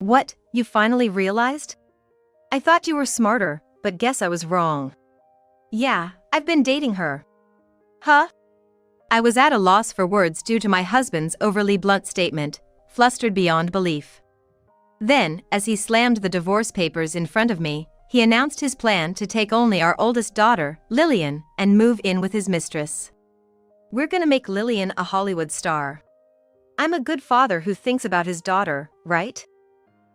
What, you finally realized? I thought you were smarter, but guess I was wrong. Yeah, I've been dating her. Huh? I was at a loss for words due to my husband's overly blunt statement, flustered beyond belief. Then, as he slammed the divorce papers in front of me, he announced his plan to take only our oldest daughter, Lillian, and move in with his mistress. We're gonna make Lillian a Hollywood star. I'm a good father who thinks about his daughter, right?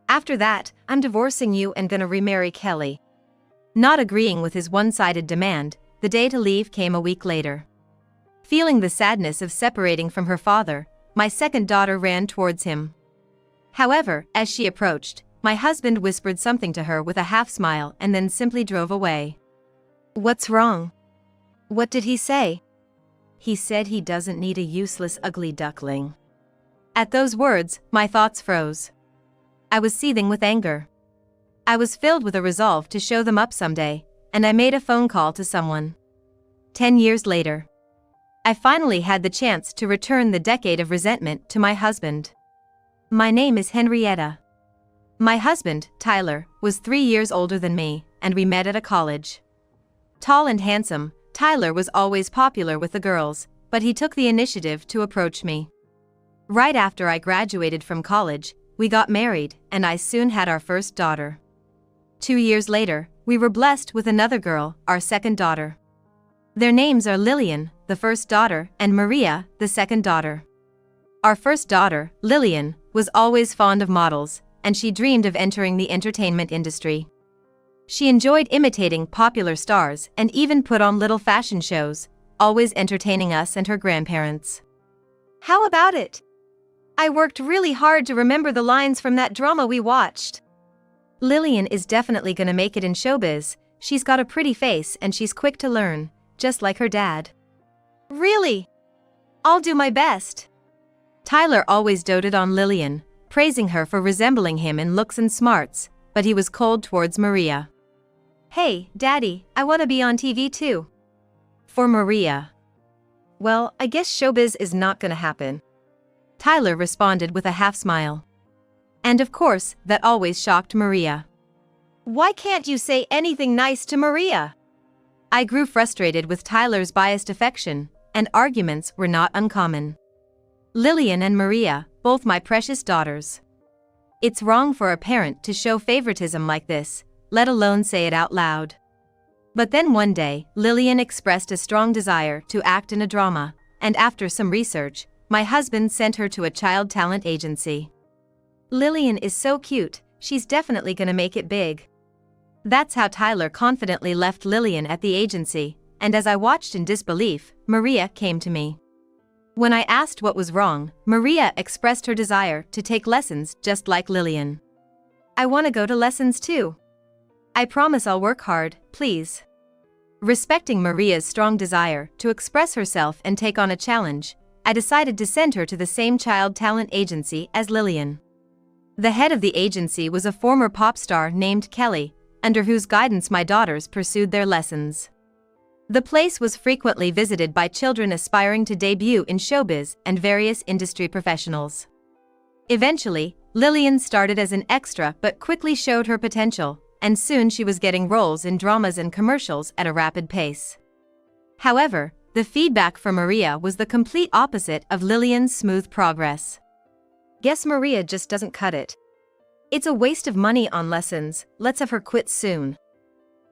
After that, I'm divorcing you and gonna remarry Kelly. Not agreeing with his one-sided demand, the day to leave came a week later. Feeling the sadness of separating from her father, my second daughter ran towards him. However, as she approached, my husband whispered something to her with a half-smile and then simply drove away. What's wrong? What did he say? He said he doesn't need a useless ugly duckling. At those words, my thoughts froze. I was seething with anger. I was filled with a resolve to show them up someday, and I made a phone call to someone. 10 years later, I finally had the chance to return the decade of resentment to my husband. My name is Henrietta. My husband, Tyler, was 3 years older than me, and we met at a college. Tall and handsome, Tyler was always popular with the girls, but he took the initiative to approach me. Right after I graduated from college, we got married, and I soon had our first daughter. 2 years later, we were blessed with another girl, our second daughter. Their names are Lillian, the first daughter, and Maria, the second daughter. Our first daughter, Lillian, was always fond of models, and she dreamed of entering the entertainment industry. She enjoyed imitating popular stars and even put on little fashion shows, always entertaining us and her grandparents. How about it? I worked really hard to remember the lines from that drama we watched. Lillian is definitely gonna make it in showbiz. She's got a pretty face and she's quick to learn, just like her dad. Really? I'll do my best. Tyler always doted on Lillian, praising her for resembling him in looks and smarts, but he was cold towards Maria. Hey, Daddy, I wanna be on TV too. For Maria. Well, I guess showbiz is not gonna happen. Tyler responded with a half-smile. And of course, that always shocked Maria. Why can't you say anything nice to Maria? I grew frustrated with Tyler's biased affection, and arguments were not uncommon. Lillian and Maria, both my precious daughters. It's wrong for a parent to show favoritism like this, let alone say it out loud. But then one day, Lillian expressed a strong desire to act in a drama, and after some research, my husband sent her to a child talent agency. Lillian is so cute, she's definitely gonna make it big. That's how Tyler confidently left Lillian at the agency, and as I watched in disbelief, Maria came to me. When I asked what was wrong, Maria expressed her desire to take lessons just like Lillian. I want to go to lessons too. I promise I'll work hard, please. Respecting Maria's strong desire to express herself and take on a challenge, I decided to send her to the same child talent agency as Lillian. The head of the agency was a former pop star named Kelly, under whose guidance my daughters pursued their lessons. The place was frequently visited by children aspiring to debut in showbiz and various industry professionals. Eventually, Lillian started as an extra but quickly showed her potential, and soon she was getting roles in dramas and commercials at a rapid pace. However, the feedback from Maria was the complete opposite of Lillian's smooth progress. Guess Maria just doesn't cut it. It's a waste of money on lessons, let's have her quit soon.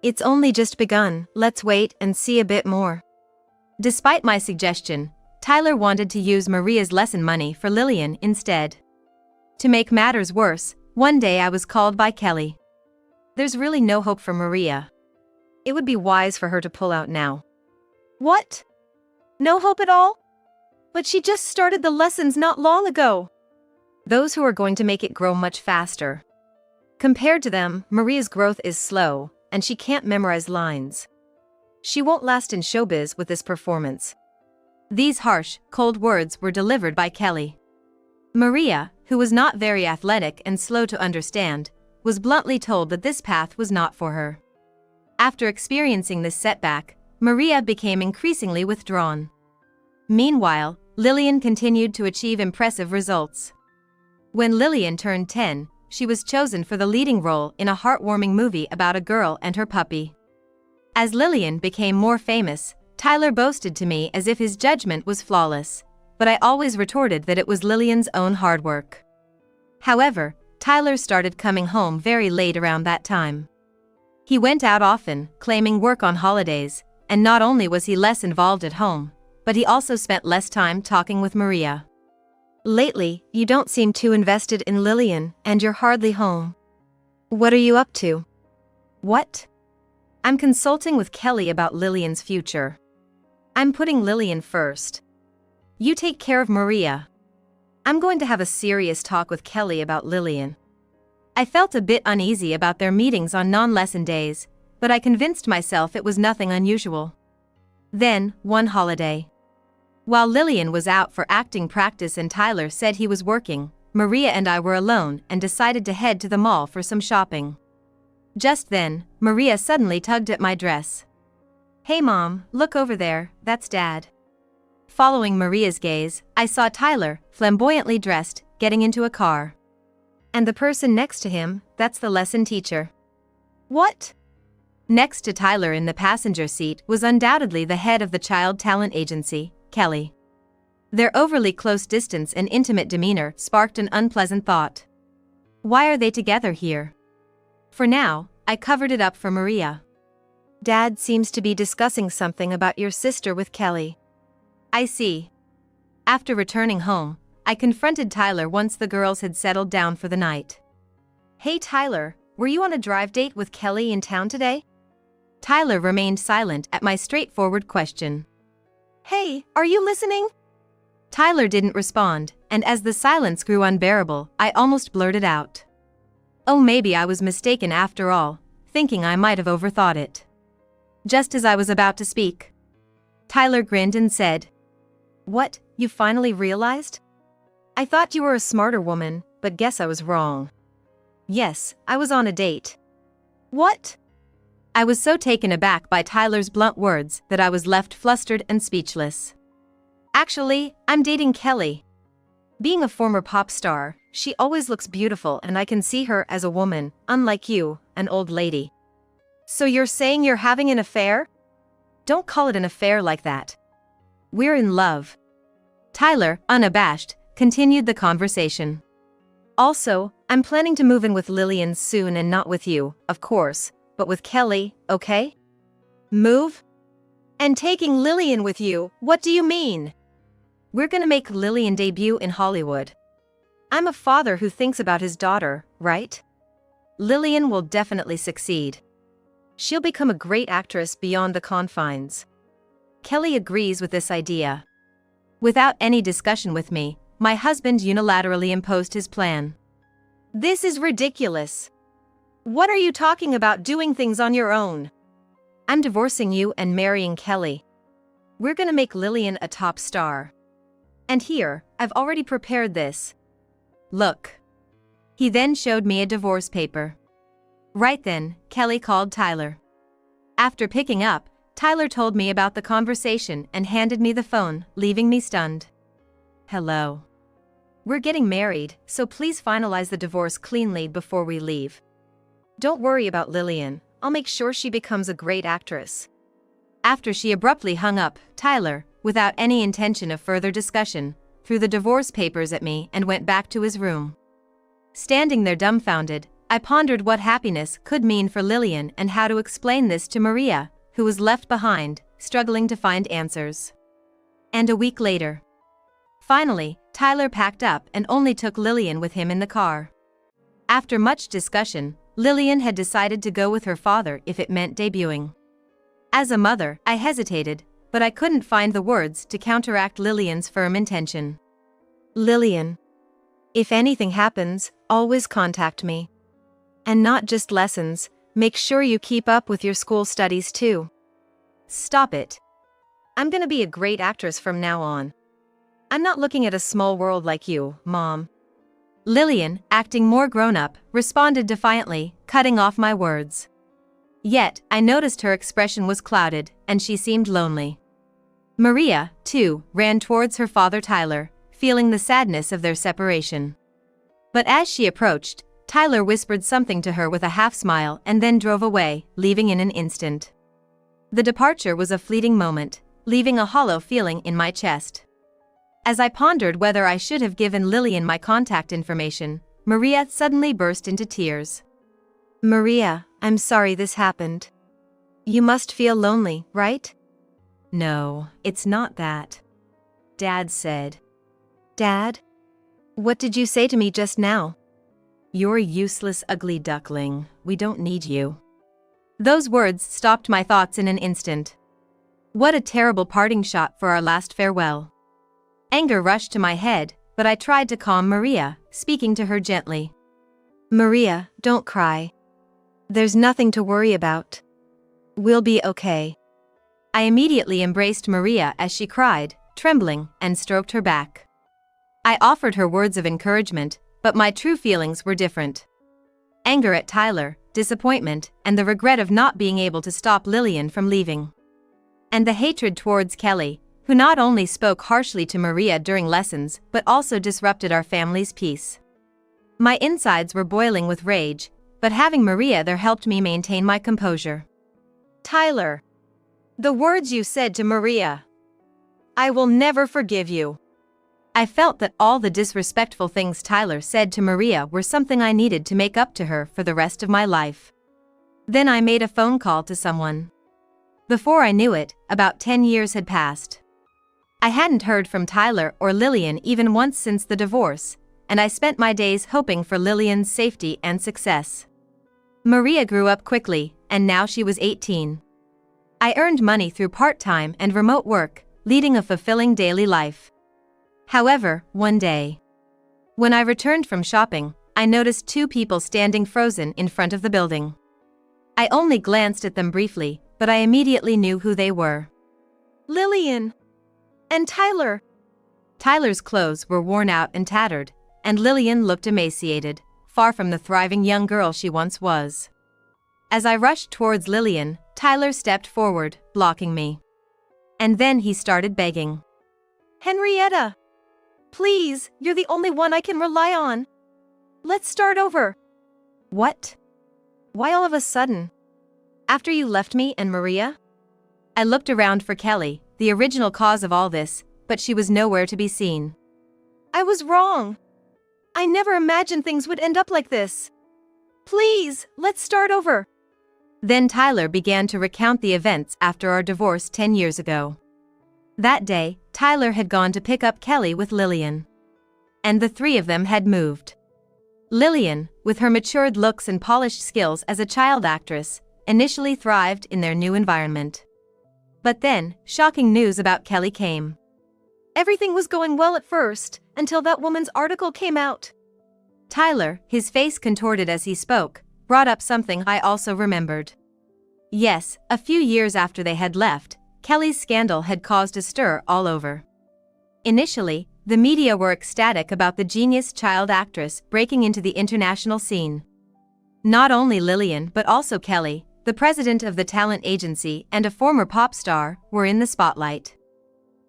It's only just begun, let's wait and see a bit more. Despite my suggestion, Tyler wanted to use Maria's lesson money for Lillian instead. To make matters worse, one day I was called by Kelly. There's really no hope for Maria. It would be wise for her to pull out now. What? No hope at all? But she just started the lessons not long ago. Those who are going to make it grow much faster. Compared to them, Maria's growth is slow, and she can't memorize lines. She won't last in showbiz with this performance. These harsh, cold words were delivered by Kelly. Maria, who was not very athletic and slow to understand, was bluntly told that this path was not for her. After experiencing this setback, Maria became increasingly withdrawn. Meanwhile, Lillian continued to achieve impressive results. When Lillian turned 10, she was chosen for the leading role in a heartwarming movie about a girl and her puppy. As Lillian became more famous, Tyler boasted to me as if his judgment was flawless, but I always retorted that it was Lillian's own hard work. However, Tyler started coming home very late around that time. He went out often, claiming work on holidays, and not only was he less involved at home, but he also spent less time talking with Maria. Lately, you don't seem too invested in Lillian, and you're hardly home. What are you up to? What? I'm consulting with Kelly about Lillian's future. I'm putting Lillian first. You take care of Maria. I'm going to have a serious talk with Kelly about Lillian. I felt a bit uneasy about their meetings on non-lesson days, but I convinced myself it was nothing unusual. Then, one holiday. While Lillian was out for acting practice and Tyler said he was working, Maria and I were alone and decided to head to the mall for some shopping. Just then, Maria suddenly tugged at my dress. "Hey Mom, look over there, that's Dad." Following Maria's gaze, I saw Tyler, flamboyantly dressed, getting into a car. And the person next to him, that's the lesson teacher. What? Next to Tyler in the passenger seat was undoubtedly the head of the child talent agency, Kelly. Their overly close distance and intimate demeanor sparked an unpleasant thought. Why are they together here? For now, I covered it up for Maria. Dad seems to be discussing something about your sister with Kelly. I see. After returning home, I confronted Tyler once the girls had settled down for the night. Hey Tyler, were you on a drive date with Kelly in town today? Tyler remained silent at my straightforward question. Hey, are you listening? Tyler didn't respond, and as the silence grew unbearable, I almost blurted out. Oh, maybe I was mistaken after all, thinking I might have overthought it. Just as I was about to speak, Tyler grinned and said, What, you finally realized? I thought you were a smarter woman, but guess I was wrong. Yes, I was on a date. What? I was so taken aback by Tyler's blunt words that I was left flustered and speechless. Actually, I'm dating Kelly. Being a former pop star, she always looks beautiful and I can see her as a woman, unlike you, an old lady. So you're saying you're having an affair? Don't call it an affair like that. We're in love. Tyler, unabashed, continued the conversation. Also, I'm planning to move in with Lillian soon and not with you, of course, but with Kelly, okay? Move? And taking Lillian with you, what do you mean? We're gonna make Lillian debut in Hollywood. I'm a father who thinks about his daughter, right? Lillian will definitely succeed. She'll become a great actress beyond the confines. Kelly agrees with this idea. Without any discussion with me, my husband unilaterally imposed his plan. This is ridiculous. What are you talking about doing things on your own? I'm divorcing you and marrying Kelly. We're gonna make Lillian a top star. And here, I've already prepared this. Look. He then showed me a divorce paper. Right then, Kelly called Tyler. After picking up, Tyler told me about the conversation and handed me the phone, leaving me stunned. Hello. We're getting married, so please finalize the divorce cleanly before we leave. Don't worry about Lillian, I'll make sure she becomes a great actress. After she abruptly hung up, Tyler, without any intention of further discussion, threw the divorce papers at me and went back to his room. Standing there dumbfounded, I pondered what happiness could mean for Lillian and how to explain this to Maria, who was left behind, struggling to find answers. And a week later. Finally, Tyler packed up and only took Lillian with him in the car. After much discussion, Lillian had decided to go with her father if it meant debuting. As a mother, I hesitated, but I couldn't find the words to counteract Lillian's firm intention. Lillian. If anything happens, always contact me. And not just lessons, make sure you keep up with your school studies too. Stop it. I'm gonna be a great actress from now on. I'm not looking at a small world like you, Mom. Lillian, acting more grown-up, responded defiantly, cutting off my words. Yet, I noticed her expression was clouded, and she seemed lonely. Maria, too, ran towards her father Tyler, feeling the sadness of their separation. But as she approached, Tyler whispered something to her with a half-smile and then drove away, leaving in an instant. The departure was a fleeting moment, leaving a hollow feeling in my chest. As I pondered whether I should have given Lillian my contact information, Maria suddenly burst into tears. "Maria, I'm sorry this happened. You must feel lonely, right?" "No, it's not that," Dad said. "Dad? What did you say to me just now?" "You're a useless, ugly duckling. We don't need you." Those words stopped my thoughts in an instant. What a terrible parting shot for our last farewell. Anger rushed to my head, but I tried to calm Maria, speaking to her gently. "Maria, don't cry. There's nothing to worry about. We'll be okay." I immediately embraced Maria as she cried, trembling, and stroked her back. I offered her words of encouragement, but my true feelings were different. Anger at Tyler, disappointment, and the regret of not being able to stop Lillian from leaving. And the hatred towards Kelly, who not only spoke harshly to Maria during lessons but also disrupted our family's peace. My insides were boiling with rage, but having Maria there helped me maintain my composure. "Tyler, the words you said to Maria. I will never forgive you." I felt that all the disrespectful things Tyler said to Maria were something I needed to make up to her for the rest of my life. Then I made a phone call to someone. Before I knew it, about 10 years had passed. I hadn't heard from Tyler or Lillian even once since the divorce, and I spent my days hoping for Lillian's safety and success. Maria grew up quickly, and now she was 18. I earned money through part-time and remote work, leading a fulfilling daily life. However, one day, when I returned from shopping, I noticed two people standing frozen in front of the building. I only glanced at them briefly, but I immediately knew who they were. "Lillian! And Tyler!" Tyler's clothes were worn out and tattered, and Lillian looked emaciated, far from the thriving young girl she once was. As I rushed towards Lillian, Tyler stepped forward, blocking me. And then he started begging. "Henrietta! Please, you're the only one I can rely on. Let's start over." "What? Why all of a sudden? After you left me and Maria?" I looked around for Kelly, the original cause of all this, but she was nowhere to be seen. "I was wrong. I never imagined things would end up like this. Please, let's start over." Then Tyler began to recount the events after our divorce 10 years ago. That day, Tyler had gone to pick up Kelly with Lillian. And the three of them had moved. Lillian, with her matured looks and polished skills as a child actress, initially thrived in their new environment. But then, shocking news about Kelly came. "Everything was going well at first, until that woman's article came out." Tyler, his face contorted as he spoke, brought up something I also remembered. Yes, a few years after they had left, Kelly's scandal had caused a stir all over. Initially, the media were ecstatic about the genius child actress breaking into the international scene. Not only Lillian but also Kelly, the president of the talent agency and a former pop star, were in the spotlight.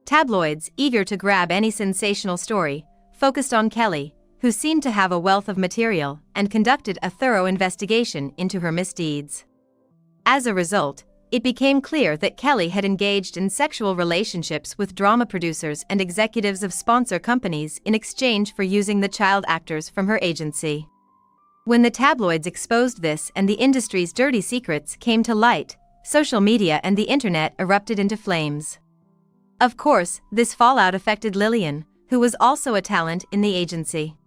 Tabloids, eager to grab any sensational story, focused on Kelly, who seemed to have a wealth of material, and conducted a thorough investigation into her misdeeds. As a result, it became clear that Kelly had engaged in sexual relationships with drama producers and executives of sponsor companies in exchange for using the child actors from her agency. When the tabloids exposed this and the industry's dirty secrets came to light, social media and the internet erupted into flames. Of course, this fallout affected Lillian, who was also a talent in the agency.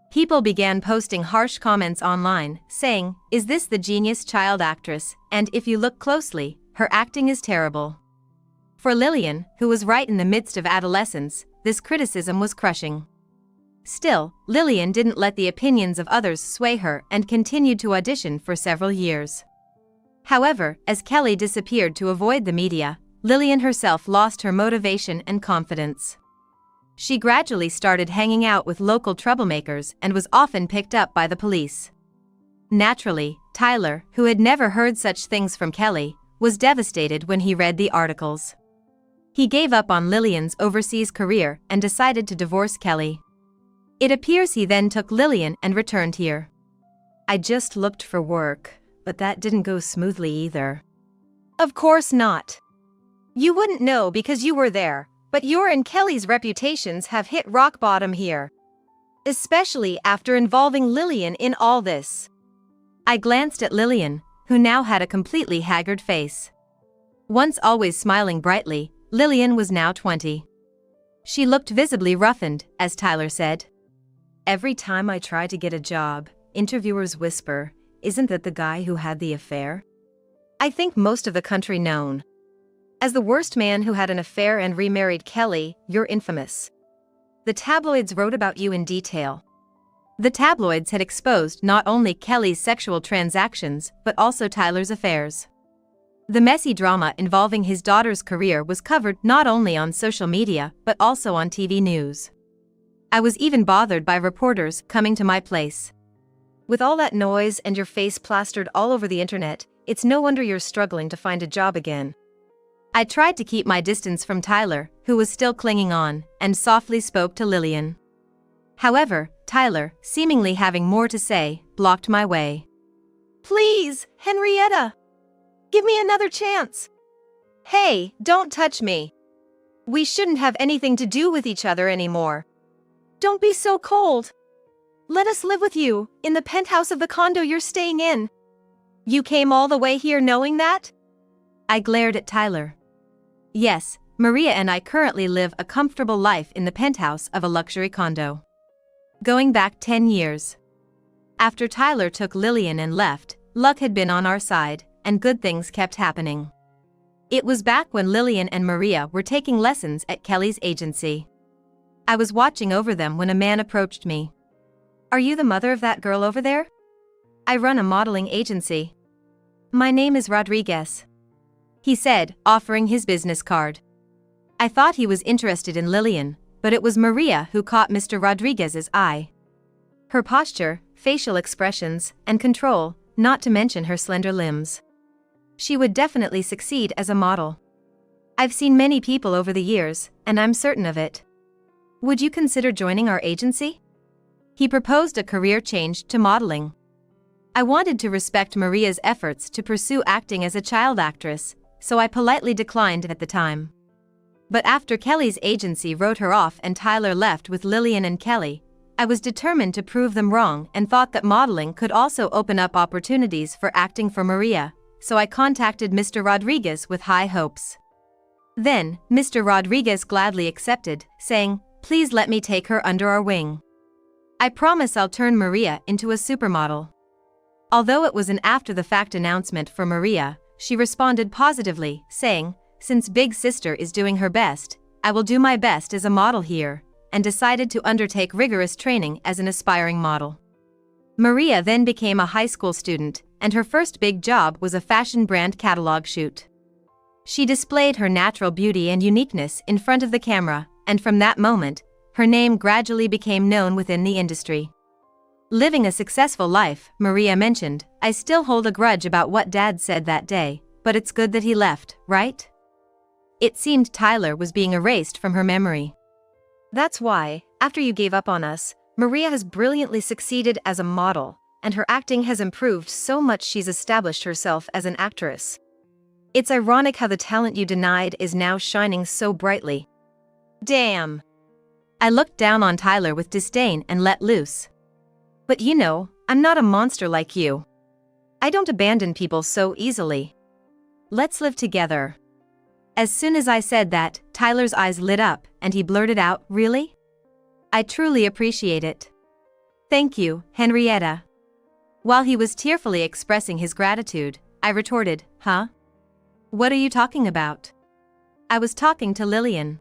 People began posting harsh comments online, saying, "Is this the genius child actress? And if you look closely, her acting is terrible." For Lillian, who was right in the midst of adolescence, this criticism was crushing. Still, Lillian didn't let the opinions of others sway her and continued to audition for several years. However, as Kelly disappeared to avoid the media, Lillian herself lost her motivation and confidence. She gradually started hanging out with local troublemakers and was often picked up by the police. Naturally, Tyler, who had never heard such things from Kelly, was devastated when he read the articles. He gave up on Lillian's overseas career and decided to divorce Kelly. It appears he then took Lillian and returned here. I just looked for work, but that didn't go smoothly either. Of course not. You wouldn't know because you were there, but your and Kelly's reputations have hit rock bottom here. Especially after involving Lillian in all this. I glanced at Lillian, who now had a completely haggard face. Once always smiling brightly, Lillian was now 20. She looked visibly roughened, as Tyler said. Every time I try to get a job, interviewers whisper, "Isn't that the guy who had the affair?" I think most of the country known. As the worst man who had an affair and remarried Kelly, you're infamous. The tabloids wrote about you in detail. The tabloids had exposed not only Kelly's sexual transactions but also Tyler's affairs. The messy drama involving his daughter's career was covered not only on social media but also on TV news. I was even bothered by reporters coming to my place. With all that noise and your face plastered all over the internet, it's no wonder you're struggling to find a job again. I tried to keep my distance from Tyler, who was still clinging on, and softly spoke to Lillian. However, Tyler, seemingly having more to say, blocked my way. "Please, Henrietta! Give me another chance! Hey, don't touch me! We shouldn't have anything to do with each other anymore. Don't be so cold! Let us live with you, in the penthouse of the condo you're staying in. You came all the way here knowing that?" I glared at Tyler. Yes, Maria and I currently live a comfortable life in the penthouse of a luxury condo. Going back 10 years. After Tyler took Lillian and left, luck had been on our side, and good things kept happening. It was back when Lillian and Maria were taking lessons at Kelly's agency. I was watching over them when a man approached me. "Are you the mother of that girl over there?" "I run a modeling agency." "My name is Rodriguez," he said, offering his business card. I thought he was interested in Lillian, but it was Maria who caught Mr. Rodriguez's eye. Her posture, facial expressions, and control, not to mention her slender limbs. She would definitely succeed as a model. I've seen many people over the years, and I'm certain of it. "Would you consider joining our agency?" He proposed a career change to modeling. I wanted to respect Maria's efforts to pursue acting as a child actress, so I politely declined at the time. But after Kelly's agency wrote her off and Tyler left with Lillian and Kelly, I was determined to prove them wrong and thought that modeling could also open up opportunities for acting for Maria, so I contacted Mr. Rodriguez with high hopes. Then, Mr. Rodriguez gladly accepted, saying, "Please let me take her under our wing. I promise I'll turn Maria into a supermodel." Although it was an after-the-fact announcement for Maria, she responded positively, saying, "Since Big Sister is doing her best, I will do my best as a model here," and decided to undertake rigorous training as an aspiring model. Maria then became a high school student, and her first big job was a fashion brand catalog shoot. She displayed her natural beauty and uniqueness in front of the camera, and from that moment, her name gradually became known within the industry. Living a successful life, Maria mentioned, "I still hold a grudge about what Dad said that day, but it's good that he left, right?" It seemed Tyler was being erased from her memory. "That's why, after you gave up on us, Maria has brilliantly succeeded as a model, and her acting has improved so much she's established herself as an actress. It's ironic how the talent you denied is now shining so brightly." Damn. I looked down on Tyler with disdain and let loose. "But you know, I'm not a monster like you. I don't abandon people so easily. Let's live together." As soon as I said that, Tyler's eyes lit up, and he blurted out, "Really? I truly appreciate it. Thank you, Henrietta." While he was tearfully expressing his gratitude, I retorted, "Huh? What are you talking about?" I was talking to Lillian.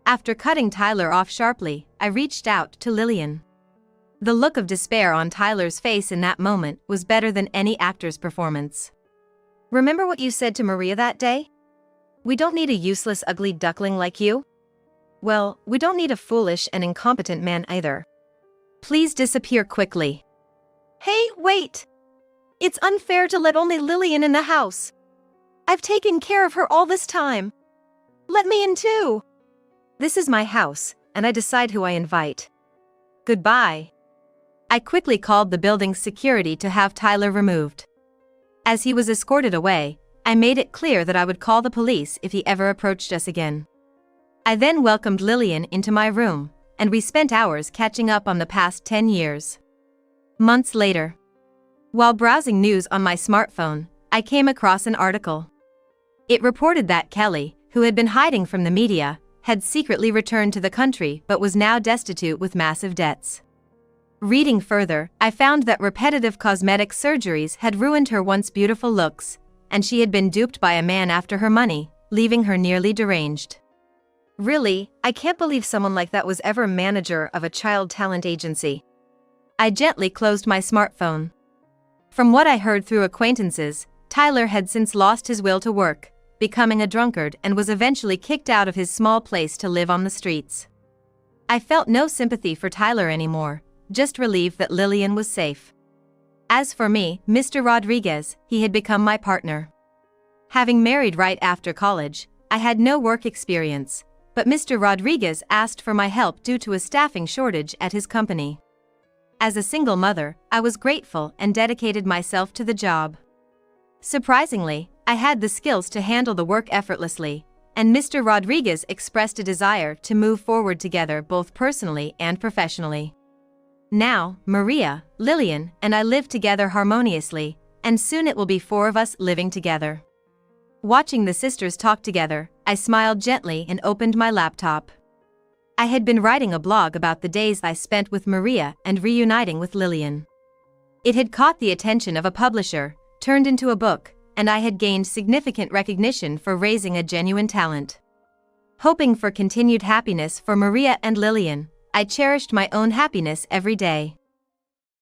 After cutting Tyler off sharply, I reached out to Lillian. The look of despair on Tyler's face in that moment was better than any actor's performance. "Remember what you said to Maria that day? We don't need a useless ugly duckling like you. Well, we don't need a foolish and incompetent man either. Please disappear quickly." "Hey, wait! It's unfair to let only Lillian in the house. I've taken care of her all this time. Let me in too." "This is my house, and I decide who I invite. Goodbye." I quickly called the building's security to have Tyler removed. As he was escorted away, I made it clear that I would call the police if he ever approached us again. I then welcomed Lillian into my room, and we spent hours catching up on the past 10 years. Months later, while browsing news on my smartphone, I came across an article. It reported that Kelly, who had been hiding from the media, had secretly returned to the country but was now destitute with massive debts. Reading further, I found that repetitive cosmetic surgeries had ruined her once beautiful looks, and she had been duped by a man after her money, leaving her nearly deranged. Really, I can't believe someone like that was ever manager of a child talent agency. I gently closed my smartphone. From what I heard through acquaintances, Tyler had since lost his will to work, becoming a drunkard, and was eventually kicked out of his small place to live on the streets. I felt no sympathy for Tyler anymore, just relieved that Lillian was safe. As for me, Mr. Rodriguez, he had become my partner. Having married right after college, I had no work experience, but Mr. Rodriguez asked for my help due to a staffing shortage at his company. As a single mother, I was grateful and dedicated myself to the job. Surprisingly, I had the skills to handle the work effortlessly, and Mr. Rodriguez expressed a desire to move forward together both personally and professionally. Now, Maria, Lillian, and I live together harmoniously, and soon it will be 4 of us living together. Watching the sisters talk together, I smiled gently and opened my laptop. I had been writing a blog about the days I spent with Maria and reuniting with Lillian. It had caught the attention of a publisher, turned into a book, and I had gained significant recognition for raising a genuine talent. Hoping for continued happiness for Maria and Lillian, I cherished my own happiness every day.